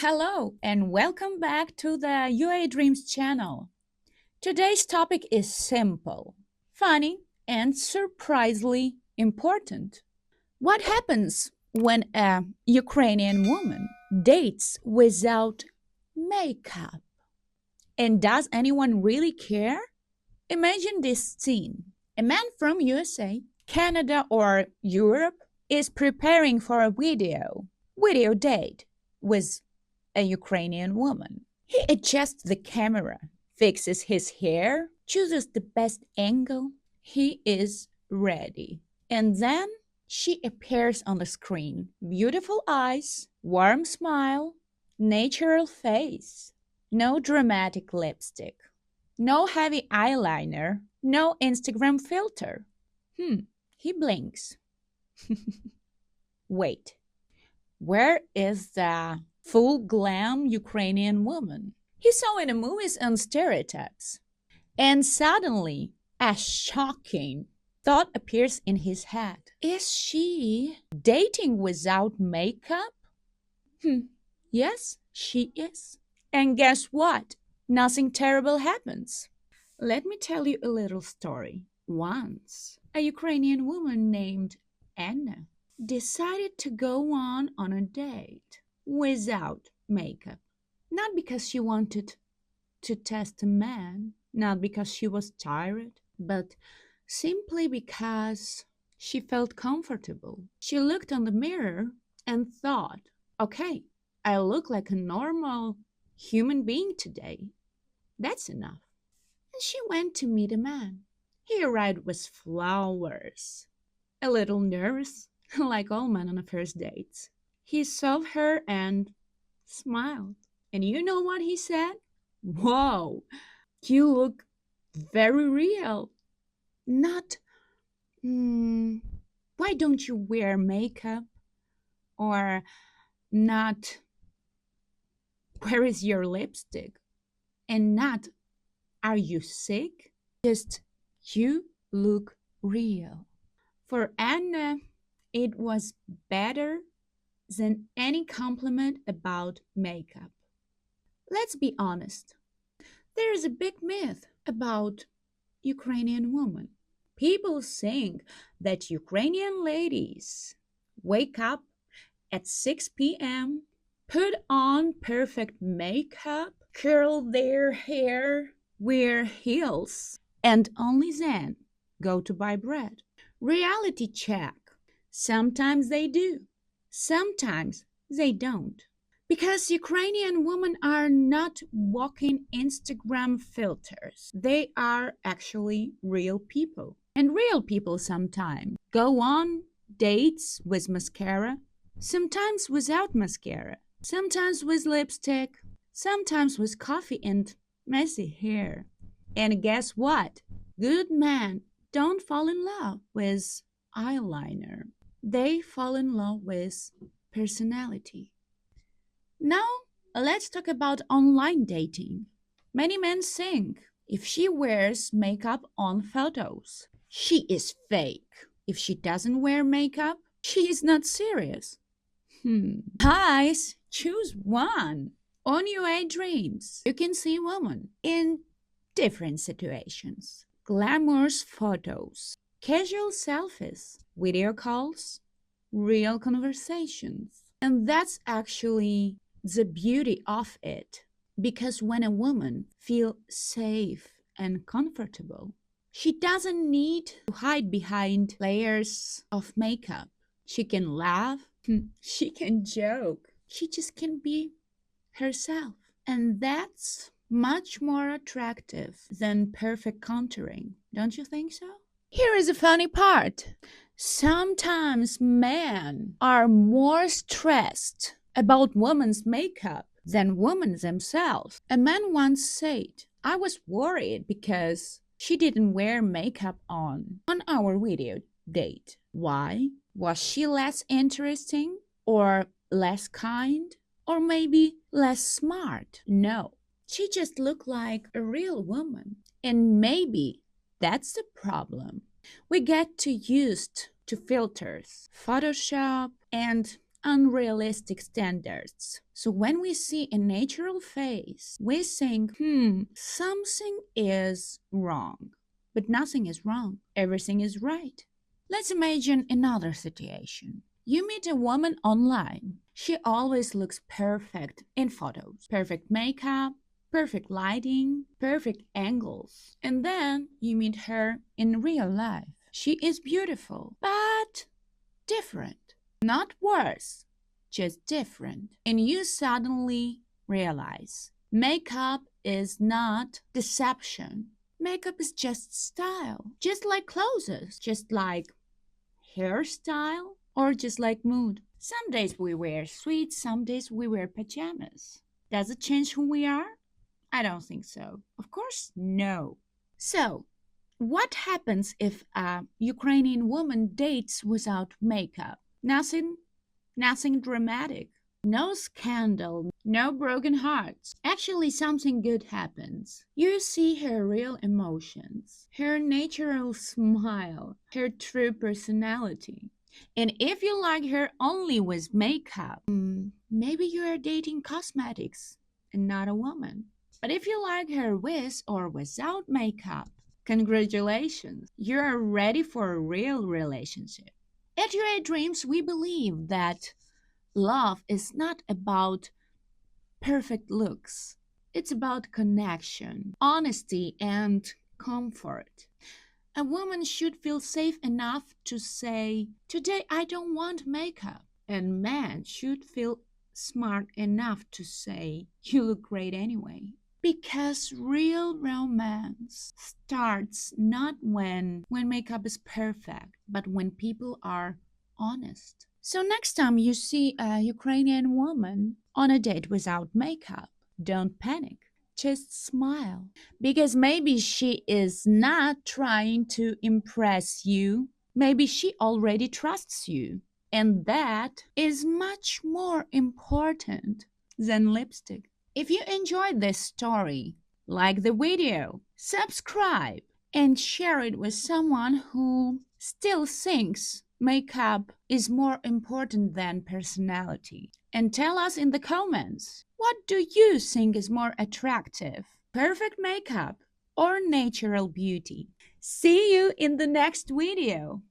Hello and welcome back to the UaDreams channel. Today's topic is simple, funny, and surprisingly important. What happens when a Ukrainian woman dates without makeup? And does anyone really care? Imagine this scene. A man from USA, Canada, or Europe is preparing for a video date with a Ukrainian woman. He adjusts the camera, fixes his hair, chooses the best angle. He is ready. And then she appears on the screen. Beautiful eyes, warm smile, natural face. No dramatic lipstick. No heavy eyeliner. No Instagram filter. He blinks. Wait, where is the full glam Ukrainian woman he saw in the movies and stereotypes? And suddenly, a shocking thought appears in his head. Is she dating without makeup? Yes, she is. And guess what? Nothing terrible happens. Let me tell you a little story. Once, a Ukrainian woman named Anna decided to go on a date without makeup. Not because she wanted to test a man, not because she was tired, but simply because she felt comfortable. She looked on the mirror and thought, okay, I look like a normal human being today. That's enough. And she went to meet a man. He arrived with flowers, a little nervous, like all men on a first date. He saw her and smiled. And you know what he said? Whoa, you look very real. Not, why don't you wear makeup? Or not, where is your lipstick? And not, are you sick? Just, you look real. For Anna, it was better than any compliment about makeup. Let's be honest. There is a big myth about Ukrainian women. People think that Ukrainian ladies wake up at 6 p.m., put on perfect makeup, curl their hair, wear heels, and only then go to buy bread. Reality check. Sometimes they do. Sometimes they don't. Because Ukrainian women are not walking Instagram filters. They are actually real people. And real people sometimes go on dates with mascara, sometimes without mascara, sometimes with lipstick, sometimes with coffee and messy hair. And guess what? Good men don't fall in love with eyeliner. They fall in love with personality. Now, let's talk about online dating. Many men think if she wears makeup on photos, she is fake. If she doesn't wear makeup, she is not serious. Guys, choose one. On UaDreams, you can see women in different situations. Glamorous photos, casual selfies, video calls, real conversations. And that's actually the beauty of it. Because when a woman feels safe and comfortable, she doesn't need to hide behind layers of makeup. She can laugh, she can joke, she just can be herself. And that's much more attractive than perfect contouring. Don't you think so? Here is a funny part. Sometimes men are more stressed about women's makeup than women themselves. A man once said, I was worried because she didn't wear makeup on our video date. Why? Was she less interesting or less kind or maybe less smart? No, she just looked like a real woman. And maybe that's the problem. We get too used to filters, Photoshop, and unrealistic standards. So when we see a natural face, we think, something is wrong. But nothing is wrong. Everything is right. Let's imagine another situation. You meet a woman online. She always looks perfect in photos. Perfect makeup, perfect lighting, perfect angles. And then you meet her in real life. She is beautiful, but different. Not worse, just different. And you suddenly realize makeup is not deception. Makeup is just style, just like clothes, just like hairstyle, or just like mood. Some days we wear sweets, some days we wear pajamas. Does it change who we are? I don't think so. Of course, no. So, what happens if a Ukrainian woman dates without makeup? Nothing dramatic. No scandal, no broken hearts. Actually, something good happens. You see her real emotions, her natural smile, her true personality. And if you like her only with makeup, maybe you are dating cosmetics and not a woman. But if you like her with or without makeup, congratulations, you are ready for a real relationship. At UaDreams, we believe that love is not about perfect looks. It's about connection, honesty, and comfort. A woman should feel safe enough to say, "Today I don't want makeup." And man should feel smart enough to say, "You look great anyway." Because real romance starts not when makeup is perfect, but when people are honest. So next time you see a Ukrainian woman on a date without makeup, don't panic. Just smile. Because maybe she is not trying to impress you. Maybe she already trusts you. And that is much more important than lipstick. If you enjoyed this story, like the video, subscribe, and share it with someone who still thinks makeup is more important than personality. And tell us in the comments, what do you think is more attractive? Perfect makeup or natural beauty? See you in the next video.